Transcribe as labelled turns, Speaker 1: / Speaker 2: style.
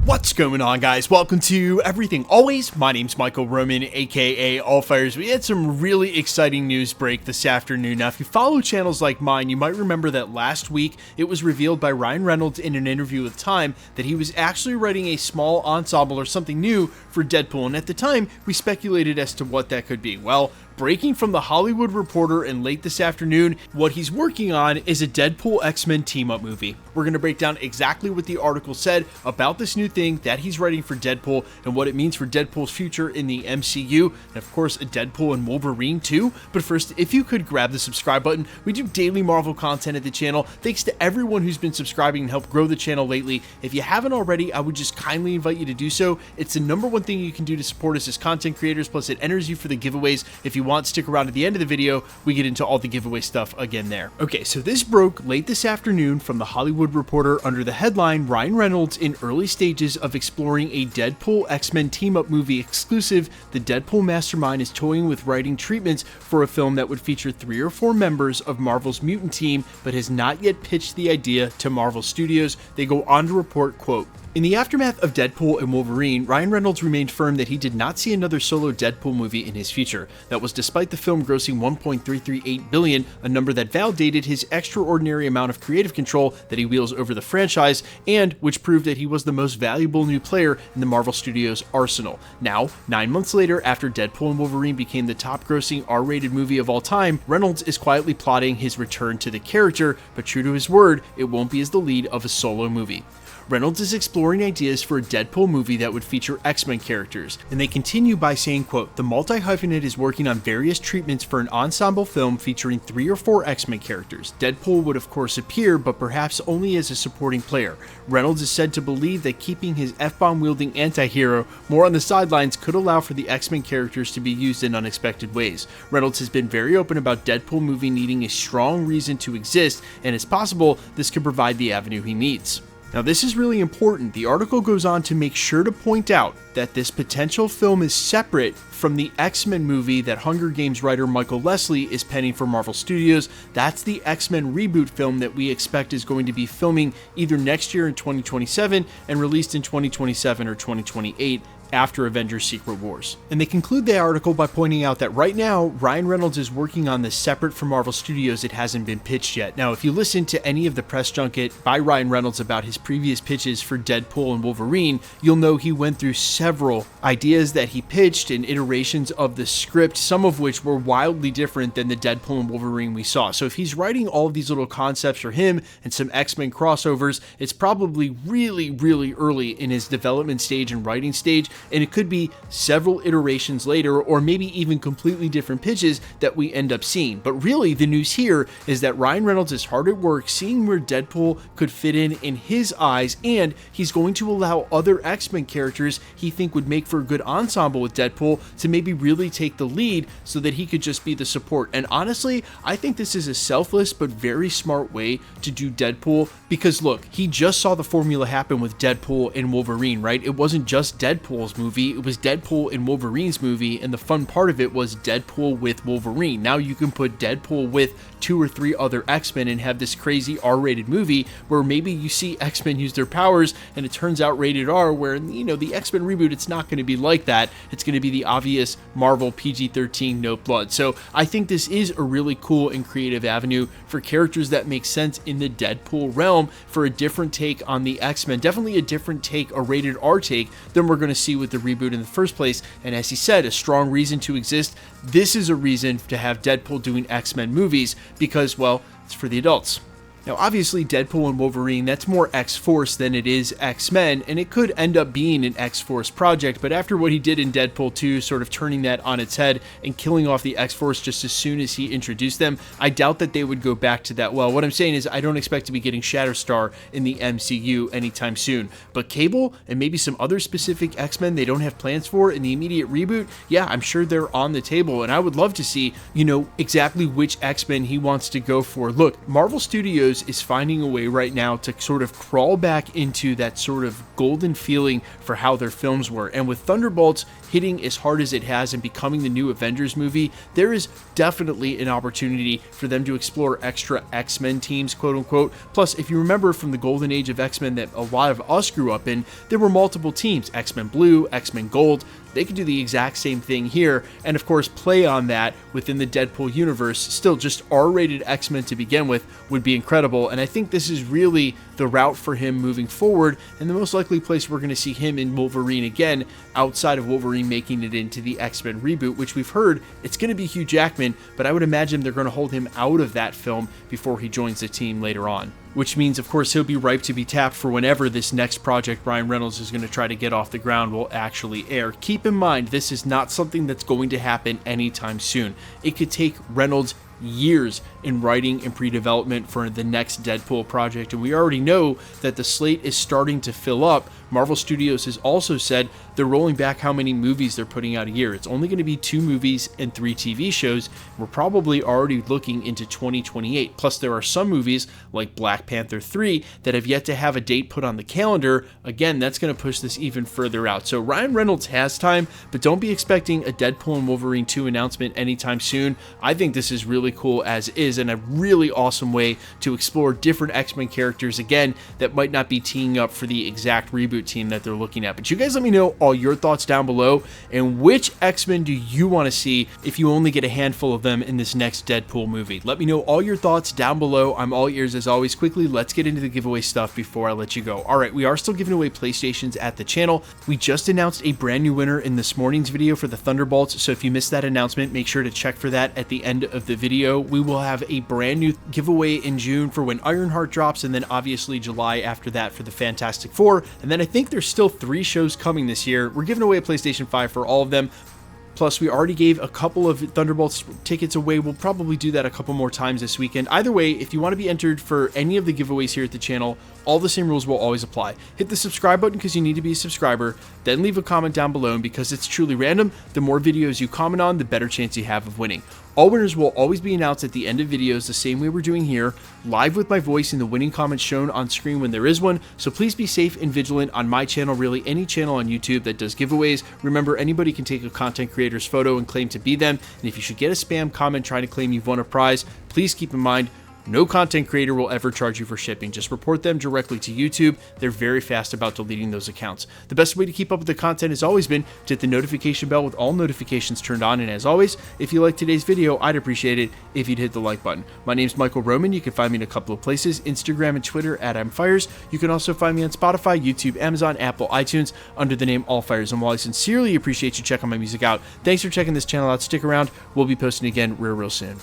Speaker 1: What's going on, guys? Welcome to Everything Always. My name's Michael Roman, aka Allfires. We had some really exciting news break this afternoon. Now, if you follow channels like mine, you might remember that last week it was revealed by Ryan Reynolds in an interview with Time that he was actually writing a small ensemble or something new for Deadpool, and at the time we speculated as to what that could be. Well, breaking from The Hollywood Reporter and late this afternoon, what he's working on is a Deadpool X-Men team-up movie. We're going to break down exactly what the article said about this new thing that he's writing for Deadpool and what it means for Deadpool's future in the MCU, and of course a Deadpool and Wolverine too. But first, if you could grab the subscribe button. We do daily Marvel content at the channel. Thanks to everyone who's been subscribing and helped grow the channel lately. If you haven't already, I would just kindly invite you to do so. It's the #1 thing you can do to support us as content creators, plus it enters you for the giveaways. If you want, stick around to the end of the video. We get into all the giveaway stuff again there. Okay, so this broke late this afternoon from The Hollywood Reporter under the headline, Ryan Reynolds in early stages of exploring a Deadpool X-Men team-up movie exclusive. The Deadpool mastermind is toying with writing treatments for a film that would feature 3 or 4 members of Marvel's Mutant team, but has not yet pitched the idea to Marvel Studios. They go on to report, quote, "In the aftermath of Deadpool and Wolverine, Ryan Reynolds remained firm that he did not see another solo Deadpool movie in his future. That was despite the film grossing $1.338 billion, a number that validated his extraordinary amount of creative control that he wields over the franchise, and which proved that he was the most valuable new player in the Marvel Studios arsenal." Now, 9 months later, after Deadpool and Wolverine became the top-grossing R-rated movie of all time, Reynolds is quietly plotting his return to the character, but true to his word, it won't be as the lead of a solo movie. Reynolds is exploring ideas for a Deadpool movie that would feature X-Men characters, and they continue by saying, quote, "The multi-hyphenate is working on various treatments for an ensemble film featuring 3 or 4 X-Men characters. Deadpool would of course appear, but perhaps only as a supporting player. Reynolds is said to believe that keeping his F-bomb wielding anti-hero more on the sidelines could allow for the X-Men characters to be used in unexpected ways. Reynolds has been very open about Deadpool movie needing a strong reason to exist, and it's possible this could provide the avenue he needs." Now, this is really important. The article goes on to make sure to point out that this potential film is separate from the X-Men movie that Hunger Games writer Michael Leslie is penning for Marvel Studios. That's the X-Men reboot film that we expect is going to be filming either next year in 2027 and released in 2027 or 2028. After Avengers Secret Wars. And they conclude the article by pointing out that right now, Ryan Reynolds is working on this separate from Marvel Studios. It hasn't been pitched yet. Now, if you listen to any of the press junket by Ryan Reynolds about his previous pitches for Deadpool and Wolverine, you'll know he went through several ideas that he pitched and iterations of the script, some of which were wildly different than the Deadpool and Wolverine we saw. So if he's writing all of these little concepts for him and some X-Men crossovers, it's probably really, really early in his development stage and writing stage, and it could be several iterations later or maybe even completely different pitches that we end up seeing. But really, the news here is that Ryan Reynolds is hard at work seeing where Deadpool could fit in his eyes, and he's going to allow other X-Men characters he think would make for a good ensemble with Deadpool to maybe really take the lead so that he could just be the support. And honestly, I think this is a selfless but very smart way to do Deadpool, because look, he just saw the formula happen with Deadpool and Wolverine, right? It wasn't just Deadpool's movie, it was Deadpool and Wolverine's movie, and the fun part of it was Deadpool with Wolverine. Now you can put Deadpool with 2 or 3 other X-Men and have this crazy R-rated movie where maybe you see X-Men use their powers and it turns out rated R, where, you know, the X-Men reboot, it's not going to be like that. It's going to be the obvious Marvel PG-13 no blood. So I think this is a really cool and creative avenue for characters that make sense in the Deadpool realm for a different take on the X-Men. Definitely a different take, a rated R take, than we're going to see with the reboot in the first place. And as he said, a strong reason to exist. This is a reason to have Deadpool doing X-Men movies because, well, it's for the adults. Now, obviously, Deadpool and Wolverine, that's more X-Force than it is X-Men, and it could end up being an X-Force project, but after what he did in Deadpool 2, sort of turning that on its head and killing off the X-Force just as soon as he introduced them, I doubt that they would go back to that. Well, what I'm saying is I don't expect to be getting Shatterstar in the MCU anytime soon, but Cable and maybe some other specific X-Men they don't have plans for in the immediate reboot, yeah, I'm sure they're on the table, and I would love to see, you know, exactly which X-Men he wants to go for. Look, Marvel Studios Studios is finding a way right now to sort of crawl back into that sort of golden feeling for how their films were. And with Thunderbolts hitting as hard as it has and becoming the new Avengers movie, there is definitely an opportunity for them to explore extra X-Men teams, quote unquote. Plus, if you remember from the golden age of X-Men that a lot of us grew up in, there were multiple teams, X-Men Blue, X-Men Gold. They could do the exact same thing here, and of course play on that within the Deadpool universe. Still, just R-rated X-Men to begin with would be incredible, and I think this is really the route for him moving forward, and the most likely place we're going to see him in Wolverine again, outside of Wolverine making it into the X-Men reboot, which we've heard it's going to be Hugh Jackman, but I would imagine they're going to hold him out of that film before he joins the team later on. Which means, of course, he'll be ripe to be tapped for whenever this next project Ryan Reynolds is going to try to get off the ground will actually air. Keep in mind, this is not something that's going to happen anytime soon. It could take Reynolds years in writing and pre-development for the next Deadpool project, and we already know that the slate is starting to fill up. Marvel Studios has also said they're rolling back how many movies they're putting out a year. It's only going to be 2 movies and 3 TV shows. We're probably already looking into 2028. Plus, there are some movies like Black Panther 3 that have yet to have a date put on the calendar. Again, that's going to push this even further out. So Ryan Reynolds has time, but don't be expecting a Deadpool and Wolverine 2 announcement anytime soon. I think this is really cool as is, and a really awesome way to explore different X-Men characters again that might not be teeing up for the exact reboot team that they're looking at. But you guys let me know all your thoughts down below, and which X-Men do you want to see if you only get a handful of them in this next Deadpool movie? Let me know all your thoughts down below. I'm all ears as always. Quickly, let's get into the giveaway stuff before I let you go. Alright, we are still giving away PlayStations at the channel. We just announced a brand new winner in this morning's video for the Thunderbolts, so if you missed that announcement, make sure to check for that at the end of the video. We will have a brand new giveaway in June for when Ironheart drops, and then obviously July after that for the Fantastic Four, and then I think there's still 3 shows coming this year. We're giving away a PlayStation 5 for all of them. Plus, we already gave a couple of Thunderbolts tickets away. We'll probably do that a couple more times this weekend. Either way, if you want to be entered for any of the giveaways here at the channel, all the same rules will always apply. Hit the subscribe button because you need to be a subscriber, then leave a comment down below, and because it's truly random, the more videos you comment on, the better chance you have of winning. All winners will always be announced at the end of videos the same way we're doing here, live with my voice in the winning comment shown on screen when there is one, so please be safe and vigilant on my channel, really any channel on YouTube that does giveaways. Remember, anybody can take a content creator's photo and claim to be them, and if you should get a spam comment trying to claim you've won a prize, please keep in mind, no content creator will ever charge you for shipping. Just report them directly to YouTube. They're very fast about deleting those accounts. The best way to keep up with the content has always been to hit the notification bell with all notifications turned on. And as always, if you like today's video, I'd appreciate it if you'd hit the like button. My name's Michael Roman. You can find me in a couple of places, Instagram and Twitter at @I'mFires. You can also find me on Spotify, YouTube, Amazon, Apple, iTunes under the name AllFires. And while I sincerely appreciate you checking my music out, thanks for checking this channel out. Stick around. We'll be posting again real soon.